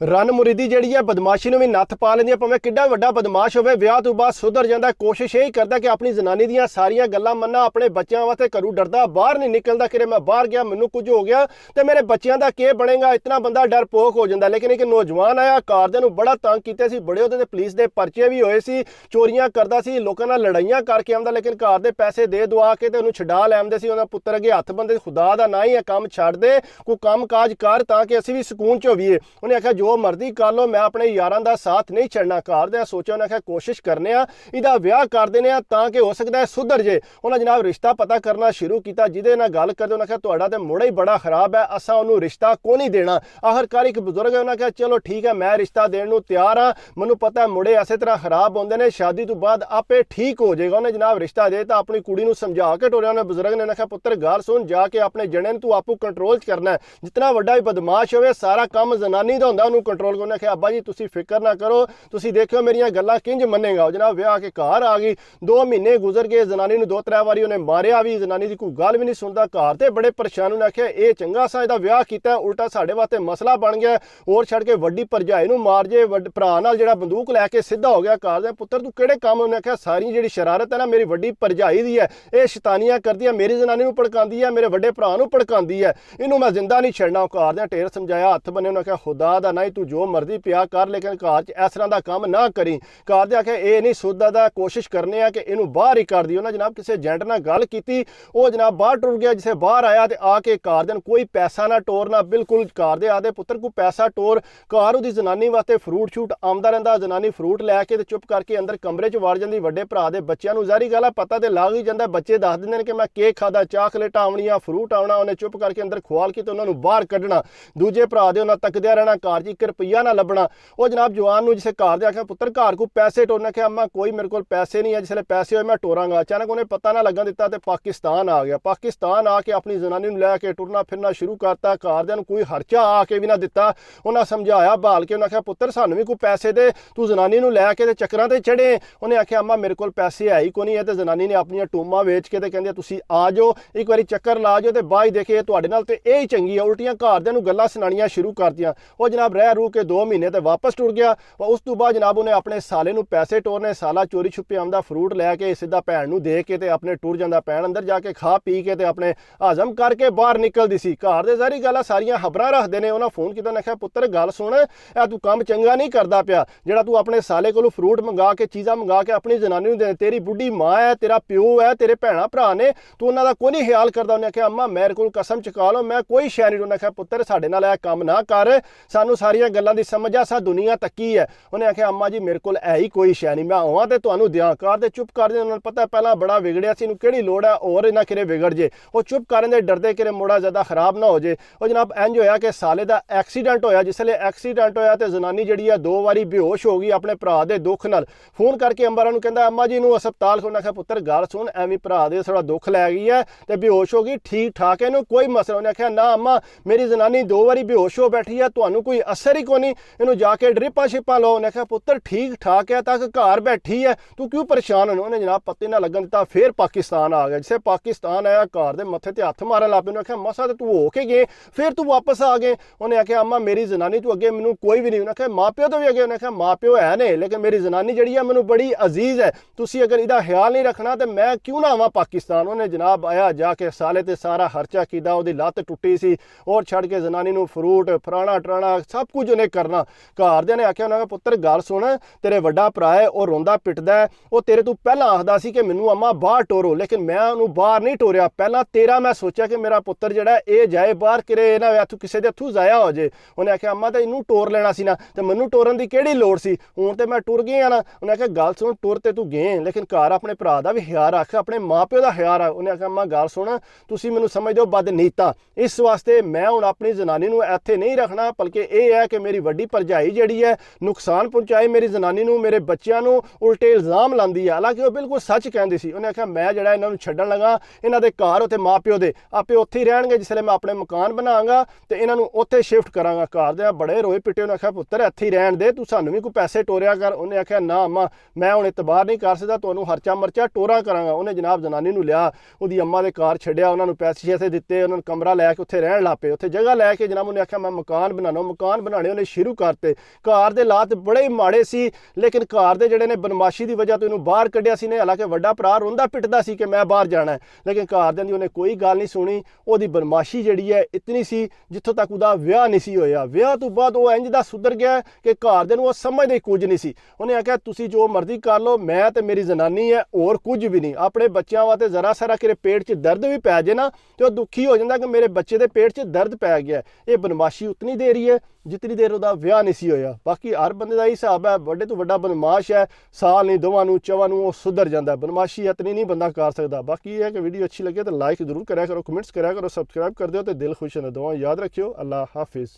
Run मुरीदी जी है बदमाशी में भी नत्थ पा लेंदी है, भावें किड्डा वड्डा बदमाश होवे, विआह तो बाद सुधर जाता। कोशिश यही करता कि अपनी जनानी दी सारियां गल्लां मन्ना, अपने बच्चों वास्ते घरों डरदा बाहर नहीं निकलता कि मैं बाहर गया मैनू कुछ हो गया तो मेरे बच्चों का के बनेगा, इतना बंदा डरपोक हो जाता। लेकिन एक नौजवान आया घरदिਆਂ ਨੂੰ बड़ा तंग किया सी, बड़े ਉਹਦੇ पुलिस के परचे भी होए सी, चोरियां करता सी, लोगों नाल लड़ाइयां करके आंदा, लेकिन घर दे पैसे दे दुआ के ते ਉਹਨੂੰ छडा लैंदे सी। ਉਹਦਾ पुत्तर अगे हथ बंदे, खुदा दा ना ही है काम छड्ड दे, कोई काम काज कर ताकि असीं भी सुकून च होवीए। उन्हें आख्या जो मर्जी कर लो, मैं अपने यारां दा साथ नहीं छड्डना। घर दे सोचा, उन्हें आख्या कोशिश करने आ इहदा विआह कर देने आ ताकि हो सकता है सुधर जे। उन्हें जनाब रिश्ता पता करना शुरू किया, जिहदे नाल गल करदे उन्हें आख्या तुहाडा ते मुंडा ही बड़ा खराब है, असां उहनूं रिश्ता को नहीं देना। आखिरकार एक बुजुर्ग है, उन्हें आख्या चलो ठीक है मैं रिश्ता देने नूं तैयार हाँ, मैनूं पता है मुंडे इसे तरह खराब होंदे ने, शादी तो बाद आपे ठीक हो जाएगा। उन्हें जनाब रिश्ता देता, अपनी कुड़ी नूं समझा के टोरिया। उन्हें बुजुर्ग ने आख्या पुत्तर गल सुन, जाके अपने जने तू आपू कंट्रोल करना है, जितना वड्डा भी बदमाश होवे सारा काम जनानी दा हुंदा, उहनूं कंट्रोल करना। आख्या अब्बा जी तुसीं फिकर ना करो, तुसीं देखियो मेरियां गल्लां किंज मन्नेगा। जनाब विआह के घर आ गई, 2 महीने गुजर गए, जनानी नूं 2-3 वारी उन्हें मारिया भी, जनानी दी कोई गल भी नहीं सुनदा। घर ते बड़े परेशान। उन्हें आख्या ये चंगा सा इहदा विआह कीता, उल्टा साडे वास्ते मसला बन गया, और छड़ के वड्डी भरजाई नूं मार जे, भरा नाल जिहड़ा बंदूक लैके सीधा हो गया। घर दे पुत्तर तू किहड़े काम। उन्हें आख्या सारी जिहड़ी शरारत है ना मेरी वड्डी भरजाई दी है, ये शैतानियां करदी है, मेरी जनानी नूं भड़कांदी है, मेरे वड्डे भरा नूं भड़कांदी है, इनू मैं जिंदा नहीं छड्डना। घर दे ढेर समझाया, हथ बने। उन्हें आख्या खुदा दा नहीं तू जो मर्जी पिया कर, लेकिन घर च इस तरह का काम ना करी। घर दे आख्या ये नहीं सुधरदा, कोशिश करने आ कि इनू बाहर ही कर दी। उन्हें जनाब किसी एजेंट नाल गल कीती, वो जनाब बाहर टुर गया। जिसे बाहर आया तो आके घर दे कोई पैसा ना टोरना, बिल्कुल घर दे आदे पुत्तर को पैसा टोर। घर उहदी जनानी वास्ते फ्रूट शूट आमदा रहिंदा, जनानी फ्रूट लैके चुप करके अंदर कमरे च वड़ जांदी। वड्डे भरा दे बच्चों नूं ज़ाहिर गल है पता तो लग ही जाता, बच्चे दस दिंदे ने कि मैं केक खादा, चाकलेट आवणियां, फ्रूट आवना। उन्हें चुप करके अंदर खुआल के तो उन्होंने बाहर कढ़ना। दूजे भरा दे उन्हें तकदे रहना, घर च 1 रुपया ना लभना। वो जनाब जवान नूं जिसे घर दे आख्या पुत्तर घर को पैसे टोरना, कि अम्मा कोई मेरे को पैसे नहीं है, जिसले पैसे होए मैं टोरांगा। अचानक उन्हें पता ना लगन दिता तो पाकिस्तान आ गया। पाकिस्तान आके अपनी जनानी नूं लैके टुरना फिरना शुरू करता। घरदिਆਂ कोई खर्चा आके भी ना दिता। उन्हें समझाया बहाल के, उन्हें आख्या पुत्तर सानू भी कोई पैसे दे, तू जनानी नूं लैके चक्करां ते चढ़े। उन्हें आख्या अम्मा मेरे को पैसे है ही को नहीं है। तो जनानी ने अपनी टूमा वेच के कहंदी तुसीं आ जाओ, एक बारी चक्कर ला जाओ, तो बाई देखे तुहाडे नाल ते यही चंगी है। उल्टियां घरदिਆਂ नूं गल्लां सुनाणियां शुरू कर दियां। वो जनाब रह रू के 2 महीने तो वापस टुर गया। उस तो बाद जनाब उन्हें अपने साले नूं पैसे टोरने, साला चोरी छुपे आंदा फ्रूट लैके सीधा भैन नूं दे के ते अपने टुर जांदा। भैन अंदर जाके खा पी के ते अपने हजम करके बाहर निकलदी सी। घर दे ज़ाहिर गल सारियां खबरां रखदे ने। उन्हें फोन किया, उन्हें आख्या पुत्तर गल सुन, ए तू काम चंगा नहीं करदा पिया, जिहड़ा तू अपने साले कोलों फ्रूट मंगा के चीज़ां मंगा के अपनी जनानी नूं दे। तेरी बुढ़ी माँ है, तेरा प्यो है, तेरे भैणां भरा ने, तू उन्हां दा कोई नहीं ख्याल करदा। उन्हें आख्या अम्मा मेरे कोल कसम चुका लो, मैं कोई शै नहीं। उन्हें आख्या पुत्तर साडे नाल इह काम ना कर, सानू सारियां गल्लां दी समझ आ, सा दुनिया तक्की है। उन्हें आख्या अम्मा जी मेरे कोल है ही कोई शै नहीं, मैं आवां ते तुहानूं दियां। घर दे चुप कर दे, उन्हें पता पहला बड़ा विगड़िया सी, इहनूं किहड़ी लोड़ है होर इन्ना किरे विगड़ जे। वो चुप करन दे डरदे किरे मुड़ा ज़्यादा खराब ना हो जे। वो जनाब इंज होया कि साले दा एक्सीडेंट होया। जिसले एक्सीडेंट होया तो जनानी जिहड़ी है 2 वारी बेहोश हो गई अपने भरा दे दुख नाल। फोन करके अंबरा नूं कहंदा अम्मा जी नूं हस्पताल खोलना। आख्या पुत्तर गल सुन, एवें भरा दे थोड़ा दुख लै गई है तो बेहोश हो गई, ठीक ठाक है, इहनूं कोई मसला। उन्हें आख्या ना अम्मा मेरी जनानी 2 वारी बेहोश हो बैठी है, तुहानूं कोई असर ही कोई नहीं, इहनूं जाके ड्रिपां शिपां लो। उन्हें आख्या पुत्तर ठीक ठाक है, तक घर बैठी है, तू क्यों परेशान है। उन्हें जनाब पत्ते ना लगन दिता, फिर पाकिस्तान आ गया। जिसे पाकिस्तान आया घर दे मत्थे ते हत्थ मारन लग पे। उन्हें आख्या मसा तो तू हो के गए, फिर तू वापस आ गए। उन्हें आख्या अम्मा मेरी जनानी तू अगे मैनूं कोई भी नहीं। उन्हें आख्या माँ प्यो तो भी अगे। उन्हें आख्या माँ प्यो है ने, लेकिन मेरी जनानी जिहड़ी है मैनूं बड़ी अजीज है, तुसीं अगर इहदा ख्याल नहीं रखना तो मैं क्यों ना आवां पाकिस्तान। उन्हें जनाब आया जाके साले ते सारा खर्चा कीता, उहदी लत्त टुटी सी, और छड़ के जनानी नूं फ्रूट फराना टराना सब कुछ उन्हें करना। घरदिਆਂ ने आख्या उन्हें पुत्तर गल सुन, तेरे वड्डा भरा है वो रोंदा पिटदा है, वो तेरे तू पहलां आखदा सी कि मैनूं अम्मा बाहर टोरो, लेकिन मैं उहनूं बाहर नहीं टोरिया। पहलां तेरा मैं सोचा कि मेरा पुत्तर जिहड़ा ये जाए बाहर, किरे ना हत्थों किसी दे हत्थों जाया हो जे। उन्हें आख्या अम्मा तो इनू टोर लेना सी ना, तो मैनू टोरन की किहड़ी लोड़ सी, हुण ते मैं टुर गया ना। उन्हें आख्या गल सुन, टुर ते तू गए, लेकिन घर अपने भरा दा भी ख्याल रख, अपने माँ प्यो दा ख्याल रख। उन्हें आख्या अम्मा गल सुन, तुसीं मैनूं समझदे हो बदनीता, इस वास्ते मैं हुण अपनी जनानी नूं इत्थे नहीं रखना, बल्कि यह है कि मेरी वड्डी भरजाई जिहड़ी है नुकसान पहुंचाए मेरी जनानी नूं, मेरे बच्चों नूं उल्टे इल्जाम लांदी है। हालांकि वो बिल्कुल सच कहंदी सी। उन्हें आख्या मैं जिहड़ा इन्हां नूं छड्डण लगा, इन्हां दे घर उत्थे माँ प्यो दे आपे उत्थे ही रहणगे, जिसले मैं अपने मकान बनांगा तो इन्हां नूं उत्थे शिफ्ट करांगा। घर दे बड़े रोए पिटे। उन्हें आख्या पुत्तर इत्थे ही रहण दे, तू सानूं भी कोई पैसे टोरिया कर। उन्हें आख्या ना अम्मा मैं हुण इतबार नहीं कर सकदा, तुहानूं खर्चा मर्चा टोरा करांगा। उन्हें जनाब जनानी नूं लिया, उहदी अम्मा दे घर छड्डिया, उन्हां नूं पैसे शैसे दित्ते, उन्हां नूं कमरा लैके उत्थे रहण लग पे। उत्थे जगह लैके जनाब उन्हें आख्या मैं मकान बनाना। मकान ਬਣਾਉਣੇ ਉਹਨੇ ਸ਼ੁਰੂ ਕਰਤੇ। ਘਰ ਦੇ ਹਾਲਾਤ ਬੜੇ ਹੀ ਮਾੜੇ ਸੀ, ਲੇਕਿਨ ਘਰ ਦੇ ਜਿਹੜੇ ਨੇ ਬਦਮਾਸ਼ੀ ਦੀ ਵਜ੍ਹਾ ਤੋਂ ਇਹਨੂੰ ਬਾਹਰ ਕੱਢਿਆ ਸੀ ਨੇ। ਹਾਲਾਂਕਿ ਵੱਡਾ ਭਰਾ ਰੋਂਦਾ ਪਿੱਟਦਾ ਸੀ ਕਿ ਮੈਂ ਬਾਹਰ ਜਾਣਾ ਹੈ, ਲੇਕਿਨ ਘਰਦਿਆਂ ਦੀ ਉਹਨੇ ਕੋਈ ਗੱਲ ਨਹੀਂ ਸੁਣੀ। ਉਹਦੀ ਬਦਮਾਸ਼ੀ ਜਿਹੜੀ ਹੈ ਇਤਨੀ ਸੀ ਜਿੱਥੋਂ ਤੱਕ ਉਹਦਾ ਵਿਆਹ ਨਹੀਂ ਸੀ ਹੋਇਆ। ਵਿਆਹ ਤੋਂ ਬਾਅਦ ਉਹ ਇੰਜ ਦਾ ਸੁਧਰ ਗਿਆ ਕਿ ਘਰਦਿਆਂ ਨੂੰ ਉਹ ਸਮਝਦੇ ਕੁਝ ਨਹੀਂ ਸੀ। ਉਹਨੇ ਆਖਿਆ ਤੁਸੀਂ ਜੋ ਮਰਜ਼ੀ ਕਰ ਲਓ, ਮੈਂ ਤੇ ਮੇਰੀ ਜ਼ਨਾਨੀ ਹੈ, ਹੋਰ ਕੁਝ ਵੀ ਨਹੀਂ। ਆਪਣੇ ਬੱਚਿਆਂ ਵਾਸਤੇ ਜ਼ਰਾ ਸਾਰਾ ਕਿਰੇ ਪੇਟ 'ਚ ਦਰਦ ਵੀ ਪੈ ਜੇ ਨਾ ਤੇ ਉਹ ਦੁਖੀ ਹੋ ਜਾਂਦਾ ਕਿ ਮੇਰੇ ਬੱਚੇ ਦੇ ਪੇਟ 'ਚ ਦਰਦ ਪੈ ਗਿਆ। ਇਹ ਬਦਮਾਸ਼ੀ ਉਤਨੀ ਦੇਰ ਹੀ ਹੈ ਜਿਤਨੀ ਦੇਰ ਉਹਦਾ ਵਿਆਹ ਨਹੀਂ ਸੀ ਹੋਇਆ। ਬਾਕੀ ਹਰ ਬੰਦੇ ਦਾ ਹੀ ਹਿਸਾਬ ਹੈ, ਵੱਡੇ ਤੋਂ ਵੱਡਾ ਬਦਮਾਸ਼ ਹੈ, ਸਾਲ ਨਹੀਂ ਦੋਵਾਂ ਨੂੰ ਚਵਾਂ ਨੂੰ ਉਹ ਸੁਧਰ ਜਾਂਦਾ। ਬਦਮਾਸ਼ੀ ਇਤਨੀ ਨਹੀਂ ਬੰਦਾ ਕਰ ਸਕਦਾ। ਬਾਕੀ ਇਹ ਹੈ ਕਿ ਵੀਡੀਓ ਅੱਛੀ ਲੱਗੇ ਤਾਂ ਲਾਈਕ ਜ਼ਰੂਰ ਕਰਿਆ ਕਰੋ, ਕਮੈਂਟਸ ਕਰਿਆ ਕਰੋ, ਸਬਸਕ੍ਰਾਈਬ ਕਰ ਦਿਓ ਤੇ ਦਿਲ ਖੁਸ਼ ਰਹਿੰਦਾ। ਦੁਆ ਯਾਦ ਰੱਖਿਓ। ਅੱਲਾ ਹਾਫਿਜ਼।